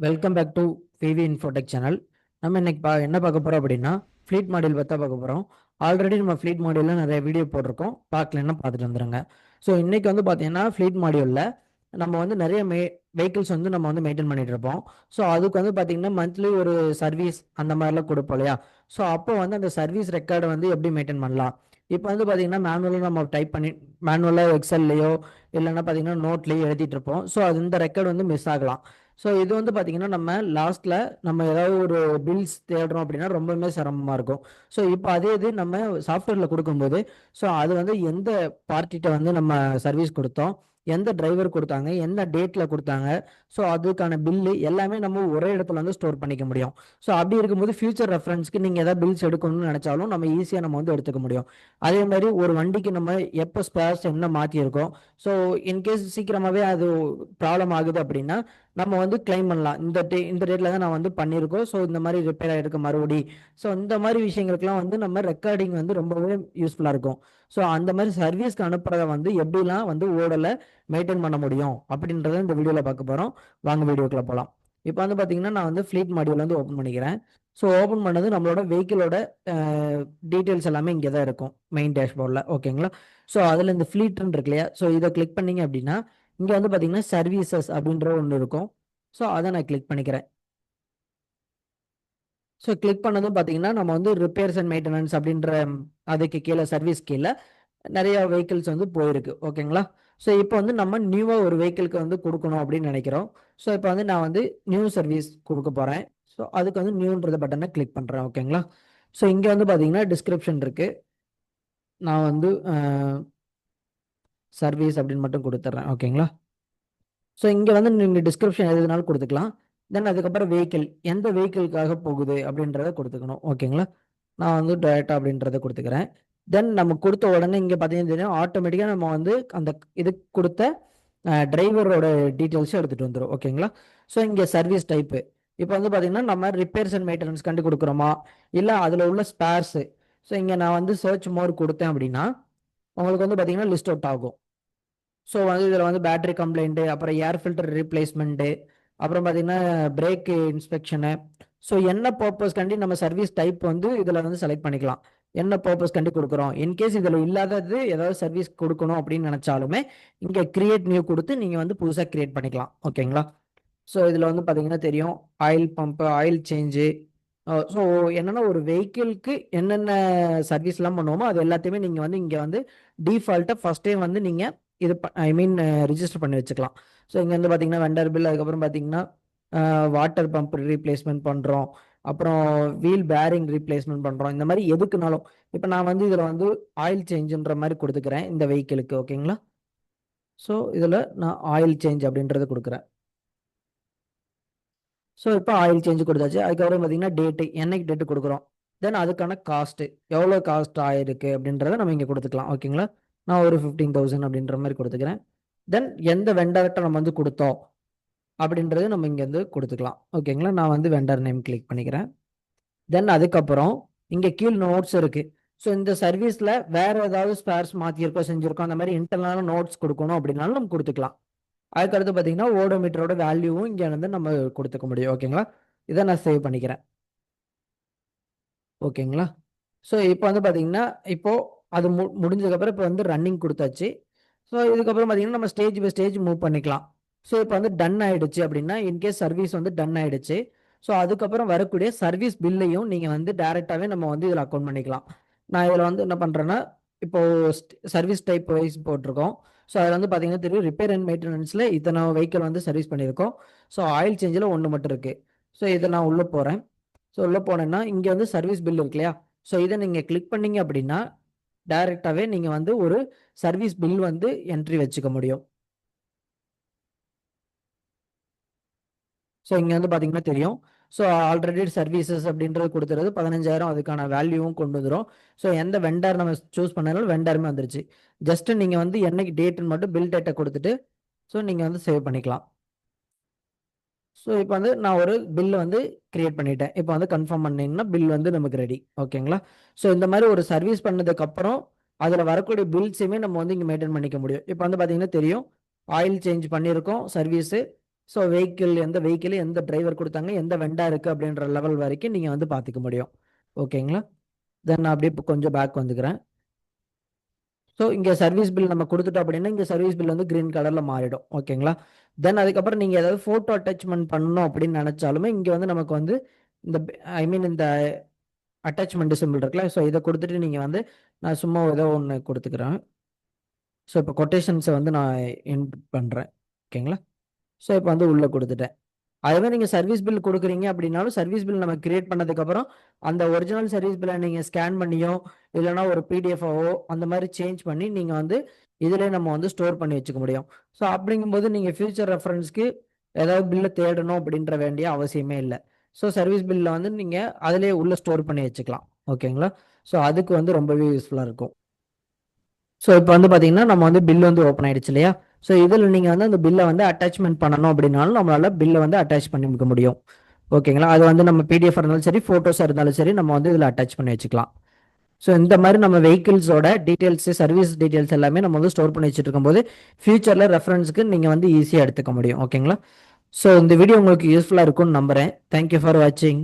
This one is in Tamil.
Welcome back to VV Infotech channel. நம்ம இன்னைக்கு என்ன பார்க்க போறோம் அப்படின்னா ஃப்ளீட் மாடியூல் பற்றி பார்க்க போகிறோம். ஆல்ரெடி நம்ம ஃப்ளீட் மாடியூலில் நிறைய வீடியோ போட்டிருக்கோம், பார்க்கலன்னா பார்த்துட்டு வந்துடுங்க. ஸோ இன்னைக்கு பார்த்தீங்கன்னா ஃப்ளீட் மாடியூலில் நம்ம நிறைய வெஹிக்கிள்ஸ் நம்ம மெயின்டைன் பண்ணிட்டு இருப்போம். ஸோ அதுக்கு பார்த்தீங்கன்னா மந்த்லி ஒரு சர்வீஸ் அந்த மாதிரிலாம் கொடுப்போம் இல்லையா? ஸோ அப்போ அந்த சர்வீஸ் ரெக்கார்டை எப்படி மெயின்டைன் பண்ணலாம். இப்போ பார்த்தீங்கன்னா மேனுவலாக நம்ம டைப் பண்ணி மேனுவலாக எக்ஸல்லையோ இல்லைன்னா பார்த்தீங்கன்னா நோட்லேயோ எழுதிட்டு இருப்போம். ஸோ அது இந்த ரெக்கார்டு மிஸ் ஆகலாம். ஸோ இது பார்த்தீங்கன்னா நம்ம லாஸ்ட்ல நம்ம ஏதாவது ஒரு பில்ஸ் தேடுறோம் அப்படின்னா ரொம்பவுமே சிரமமா இருக்கும். ஸோ இப்போ அதே இது நம்ம சாஃப்ட்வேர்ல கொடுக்கும்போது ஸோ அது எந்த பார்ட்டிகிட்ட நம்ம சர்வீஸ் கொடுத்தோம், எந்த டிரைவர் கொடுத்தாங்க, எந்த டேட்ல கொடுத்தாங்க, ஸோ அதுக்கான பில்லு எல்லாமே நம்ம ஒரே இடத்துல ஸ்டோர் பண்ணிக்க முடியும். ஸோ அப்படி இருக்கும்போது ஃபியூச்சர் ரெஃபரன்ஸ்க்கு நீங்கள் ஏதாவது பில்ஸ் எடுக்கணும்னு நினைச்சாலும் நம்ம ஈஸியாக நம்ம எடுத்துக்க முடியும். அதே மாதிரி ஒரு வண்டிக்கு நம்ம எப்போ ஸ்பேர்ஸ் என்ன மாற்றிருக்கோம், ஸோ இன்கேஸ் சீக்கிரமாகவே அது ப்ராப்ளம் ஆகுது அப்படின்னா நம்ம கிளைம் பண்ணலாம். இந்த டேட்ல தான் நான் பண்ணியிருக்கோம், ஸோ இந்த மாதிரி ரிப்பேர் ஆகிருக்கு மறுபடி. ஸோ இந்த மாதிரி விஷயங்களுக்குலாம் நம்ம ரெக்கார்டிங் ரொம்பவே யூஸ்ஃபுல்லாக இருக்கும். ஸோ அந்த மாதிரி சர்வீஸ்க்கு அனுப்புறத எப்படிலாம் ஓடலை மெயின்டைன் பண்ண முடியும் அப்படின்றத இந்த வீடியோவில் பார்க்க போகிறோம். வாங்க வீடியோக்குள்ள போகலாம். இப்போ பார்த்தீங்கன்னா நான் ஃப்ளீட் மாடியூல் ஓப்பன் பண்ணிக்கிறேன். ஸோ ஓப்பன் பண்ணது நம்மளோட வெஹிக்கிளோட டீட்டெயில்ஸ் எல்லாமே இங்கே தான் இருக்கும் மெயின் டேஷ்போர்டில். ஓகேங்களா? ஸோ அதில் இந்த ஃப்ளீட்னு இருக்கு இல்லையா? ஸோ இதை கிளிக் பண்ணீங்க அப்படின்னா இங்கே பார்த்தீங்கன்னா சர்வீசஸ் அப்படின்ற ஒன்று இருக்கும். ஸோ அதை நான் கிளிக் பண்ணிக்கிறேன். ஸோ கிளிக் பண்ணதும் பார்த்தீங்கன்னா நம்ம ரிப்பேர்ஸ் அண்ட் மெயின்டெனன்ஸ் அப்படின்ற அதுக்கு கீழே சர்வீஸ் கீழே நிறைய வெஹிக்கிள்ஸ் போயிருக்கு. ஓகேங்களா? ஸோ இப்போ நம்ம நியூவாக ஒரு வெஹிக்கிளுக்கு கொடுக்கணும் அப்படின்னு நினைக்கிறோம். ஸோ இப்போ நான் நியூ சர்வீஸ் கொடுக்க போகிறேன். ஸோ அதுக்கு நியூன்ற பட்டனை கிளிக் பண்ணுறேன். ஓகேங்களா? ஸோ இங்கே பார்த்தீங்கன்னா டிஸ்கிரிப்ஷன் இருக்கு. நான் சர்வீஸ் அப்படின்னு மட்டும் கொடுத்துட்றேன். ஓகேங்களா? ஸோ இங்கே நீங்கள் டிஸ்கிரிப்ஷன் எதுனாலும் கொடுத்துக்கலாம். தென் அதுக்கப்புறம் வெஹிக்கிள் எந்த வெஹிக்கிளுக்காக போகுது அப்படின்றத கொடுத்துக்கணும். ஓகேங்களா? நான் டொயோட்டா அப்படின்றத கொடுத்துக்கிறேன். தென் நம்ம கொடுத்த உடனே இங்கே பார்த்தீங்கன்னா தெரியும் ஆட்டோமேட்டிக்காக நம்ம அந்த இது கொடுத்த டிரைவரோட டீட்டெயில்ஸும் எடுத்துகிட்டு வந்துடும். ஓகேங்களா? ஸோ இங்கே சர்வீஸ் டைப்பு இப்போ பார்த்தீங்கன்னா நம்ம ரிப்பேர்ஸ் அண்ட் மெயின்டெனன்ஸ் கண்டு கொடுக்குறோமா இல்லை அதில் உள்ள ஸ்பேர்ஸு. ஸோ இங்கே நான் சர்ச் மோர் கொடுத்தேன் அப்படின்னா உங்களுக்கு பார்த்தீங்கன்னா லிஸ்ட் அவுட் ஆகும். ஸோ இதில் பேட்டரி கம்ப்ளைண்ட்டு, அப்புறம் ஏர் ஃபில்டர் ரீப்ளேஸ்மெண்ட்டு, அப்புறம் பார்த்தீங்கன்னா பிரேக் இன்ஸ்பெக்ஷனு. ஸோ என்ன பர்பஸ் கண்டி நம்ம சர்வீஸ் டைப் இதில் செலக்ட் பண்ணிக்கலாம். என்ன பர்பஸ் கண்டி கொடுக்குறோம். இன்கேஸ் இதில் இல்லாதது ஏதாவது சர்வீஸ் கொடுக்கணும் அப்படின்னு நினச்சாலுமே இங்கே கிரியேட் நியூ கொடுத்து நீங்கள் புதுசாக கிரியேட் பண்ணிக்கலாம். ஓகேங்களா? ஸோ இதில் பார்த்தீங்கன்னா தெரியும் oil pump, oil change. So என்னென்னா ஒரு வெஹிக்கிளுக்கு என்னென்ன சர்வீஸ்லாம் பண்ணுவோமோ அது எல்லாத்தையுமே நீங்கள் இங்கே டிஃபால்ட்டாக ஃபஸ்ட்டே நீங்கள் இது ஐ மீன் ரிஜிஸ்டர் பண்ணி வச்சுக்கலாம். ஸோ இங்கே பார்த்தீங்கன்னா வெண்டர் பில், அதுக்கப்புறம் பார்த்தீங்கன்னா வாட்டர் பம்ப் ரீப்ளேஸ்மெண்ட் பண்ணுறோம், அப்புறம் வீல் பேரிங் ரீப்ளேஸ்மெண்ட் பண்ணுறோம். இந்த மாதிரி எதுக்குனாலும் இப்போ நான் இதில் ஆயில் சேஞ்சுன்ற மாதிரி கொடுத்துக்கிறேன் இந்த வெஹிக்கிளுக்கு. ஓகேங்களா? ஸோ இதில் நான் ஆயில் சேஞ்ச் அப்படின்றத கொடுக்குறேன். ஸோ இப்போ ஆயில் சேஞ்ச் கொடுத்தாச்சு. அதுக்கப்புறம் பார்த்தீங்கன்னா டேட்டு, என்னைக்கு டேட்டு கொடுக்குறோம், தென் அதுக்கான காஸ்ட்டு எவ்வளோ காஸ்ட் ஆயிருக்கு அப்படின்றத நம்ம இங்கே கொடுத்துக்கலாம். ஓகேங்களா? நான் ஒரு 15,000 அப்படின்ற மாதிரி கொடுத்துக்கிறேன். தென் எந்த வெண்டர்கிட்ட நம்ம கொடுத்தோம் அப்படின்றது நம்ம இங்கே கொடுத்துக்கலாம். ஓகேங்களா? நான் வெண்டர் நேம் கிளிக் பண்ணிக்கிறேன். தென் அதுக்கப்புறம் இங்கே கீழ் நோட்ஸ் இருக்குது. ஸோ இந்த சர்வீஸில் வேறு ஏதாவது ஸ்பேர்ஸ் மாற்றிருக்கோம், செஞ்சுருக்கோம், அந்த மாதிரி இன்டர்னலான நோட்ஸ் கொடுக்கணும் அப்படின்னாலும் நம்ம கொடுத்துக்கலாம். அதுக்கடுத்து பார்த்தீங்கன்னா ஓடோமீட்டரோட வேல்யூவும் இங்கே நம்ம கொடுத்துக்க முடியும். ஓகேங்களா? இதை நான் சேவ் பண்ணிக்கிறேன். ஓகேங்களா? ஸோ இப்போ பார்த்தீங்கன்னா இப்போது அது முடிஞ்சதுக்கப்புறம் இப்போ ரன்னிங் கொடுத்தாச்சு. ஸோ இதுக்கப்புறம் பார்த்தீங்கன்னா நம்ம ஸ்டேஜ் பை ஸ்டேஜ் மூவ் பண்ணிக்கலாம். ஸோ இப்போ டன் ஆகிடுச்சு அப்படின்னா இன்கேஸ் சர்வீஸ் டன் ஆகிடுச்சு. ஸோ அதுக்கப்புறம் வரக்கூடிய சர்வீஸ் பில்லையும் நீங்கள் டேரெக்டாகவே நம்ம இதில் அக்கௌண்ட் பண்ணிக்கலாம். நான் இதில் என்ன பண்ணுறேன்னா இப்போது சர்வீஸ் டைப் வைஸ் போட்டிருக்கோம். ஸோ அதில் பார்த்தீங்கன்னா தெரியும் ரிப்பேர் அண்ட் மெயின்டெனன்ஸில் இத்தனை வெஹிக்கிள் சர்வீஸ் பண்ணியிருக்கோம். ஸோ ஆயில் சேஞ்சில் ஒன்று மட்டும் இருக்குது. ஸோ இதை நான் உள்ளே போகிறேன். ஸோ உள்ளே போனேன்னா இங்கே சர்வீஸ் பில் இருக்கு இல்லையா? ஸோ இதை நீங்கள் கிளிக் பண்ணீங்க அப்படின்னா டைரெக்டாகவே நீங்கள் ஒரு சர்வீஸ் பில் என்ட்ரி வச்சுக்க முடியும். ஸோ இங்கே பார்த்தீங்கன்னா தெரியும். ஸோ ஆல்ரெடி சர்வீசஸ் அப்படின்றது கொடுத்துறது 15,000 அதுக்கான வேல்யூவும் கொண்டு வந்துடும். ஸோ எந்த வெண்டர் நம்ம சூஸ் பண்ணாலும் வெண்டருமே வந்துருச்சு. ஜஸ்ட் நீங்கள் என்னைக்கு டேட்டுன்னு மட்டும் பில் டேட்டை கொடுத்துட்டு ஸோ நீங்கள் சேவ் பண்ணிக்கலாம். ஸோ இப்போ நான் ஒரு பில் கிரியேட் பண்ணிட்டேன். இப்போ கன்ஃபார்ம் பண்ணிங்கன்னா பில் நமக்கு ரெடி. ஓகேங்களா? ஸோ இந்த மாதிரி ஒரு சர்வீஸ் பண்ணதுக்கப்புறம் அதில் வரக்கூடிய பில்ஸையுமே நம்ம இங்கே மெயின்டைன் பண்ணிக்க முடியும். இப்போ பார்த்தீங்கன்னா தெரியும் ஆயில் சேஞ்ச் பண்ணியிருக்கோம் சர்வீஸு. ஸோ எந்த வெஹிக்கிள் எந்த டிரைவர் கொடுத்தாங்க, எந்த வெண்டா இருக்குது அப்படின்ற லெவல் வரைக்கும் நீங்கள் வந்து பார்த்துக்க முடியும். ஓகேங்களா? தென் நான் அப்படியே இப்போ கொஞ்சம் பேக் வந்துக்கிறேன். ஸோ இங்கே சர்வீஸ் பில் நம்ம கொடுத்துட்டோம் அப்படின்னா இங்கே சர்வீஸ் பில் வந்து கிரீன் கலரில் மாறிடும். ஓகேங்களா? தென் அதுக்கப்புறம் நீங்கள் ஏதாவது ஃபோட்டோ அட்டாச்மெண்ட் பண்ணணும் அப்படின்னு நினச்சாலுமே இங்கே வந்து நமக்கு வந்து இந்த ஐ மீன் இந்த அட்டாச்மெண்ட் சிம்பிள் இருக்குல்ல, ஸோ இதை கொடுத்துட்டு நீங்கள் வந்து நான் சும்மா ஏதோ ஒன்று கொடுத்துக்கிறேன். ஸோ இப்போ கொட்டேஷன்ஸை வந்து நான் இன்புட் பண்ணுறேன். ஓகேங்களா? ஸோ இப்போ வந்து உள்ளே கொடுத்துட்டேன். அதுவே நீங்கள் சர்வீஸ் பில் கொடுக்குறீங்க அப்படின்னாலும் சர்வீஸ் பில் நம்ம கிரியேட் பண்ணதுக்கப்புறம் அந்த ஒரிஜினல் சர்வீஸ் பில்லை நீங்கள் ஸ்கேன் பண்ணியோ இல்லைனா ஒரு பிடிஎஃபாவோ அந்த மாதிரி சேஞ்ச் பண்ணி நீங்கள் வந்து இதிலே நம்ம வந்து ஸ்டோர் பண்ணி வச்சுக்க முடியும். ஸோ அப்படிங்கும்போது நீங்கள் ஃபியூச்சர் ரெஃபரன்ஸ்க்கு ஏதாவது பில்லை தேடணும் அப்படின்ற வேண்டிய அவசியமே இல்லை. ஸோ சர்வீஸ் பில்லை வந்து நீங்கள் அதிலே உள்ளே ஸ்டோர் பண்ணி வச்சுக்கலாம். ஓகேங்களா? ஸோ அதுக்கு வந்து ரொம்பவே யூஸ்ஃபுல்லாக இருக்கும். ஸோ இப்போ வந்து பார்த்தீங்கன்னா நம்ம வந்து பில் வந்து ஓப்பன் ஆயிடுச்சு இல்லையா? ஸோ இதில் நீங்கள் வந்து அந்த பில்லை வந்து அட்டாச்மெண்ட் பண்ணணும் அப்படின்னாலும் நம்மளால பில்லை வந்து அட்டாச் பண்ணிக்க முடியும். ஓகேங்களா? அது வந்து நம்ம பிடிஎஃப் இருந்தாலும் சரி, ஃபோட்டோஸாக இருந்தாலும் சரி, நம்ம வந்து இதில் அட்டாச் பண்ணி வச்சுக்கலாம். ஸோ இந்த மாதிரி நம்ம வெஹிக்கிள்ஸோட டீட்டெயில்ஸ், சர்வீஸ் டீட்டெயில்ஸ் எல்லாமே நம்ம வந்து ஸ்டோர் பண்ணி வச்சுட்டு இருக்கும்போது ஃபியூச்சரில் ரெஃபரன்ஸ்க்கு நீங்கள் வந்து ஈஸியாக எடுத்துக்க முடியும். ஓகேங்களா? ஸோ இந்த வீடியோ உங்களுக்கு யூஸ்ஃபுல்லாக இருக்கும்னு நம்புகிறேன். தேங்க்யூ ஃபார் வாட்சிங்.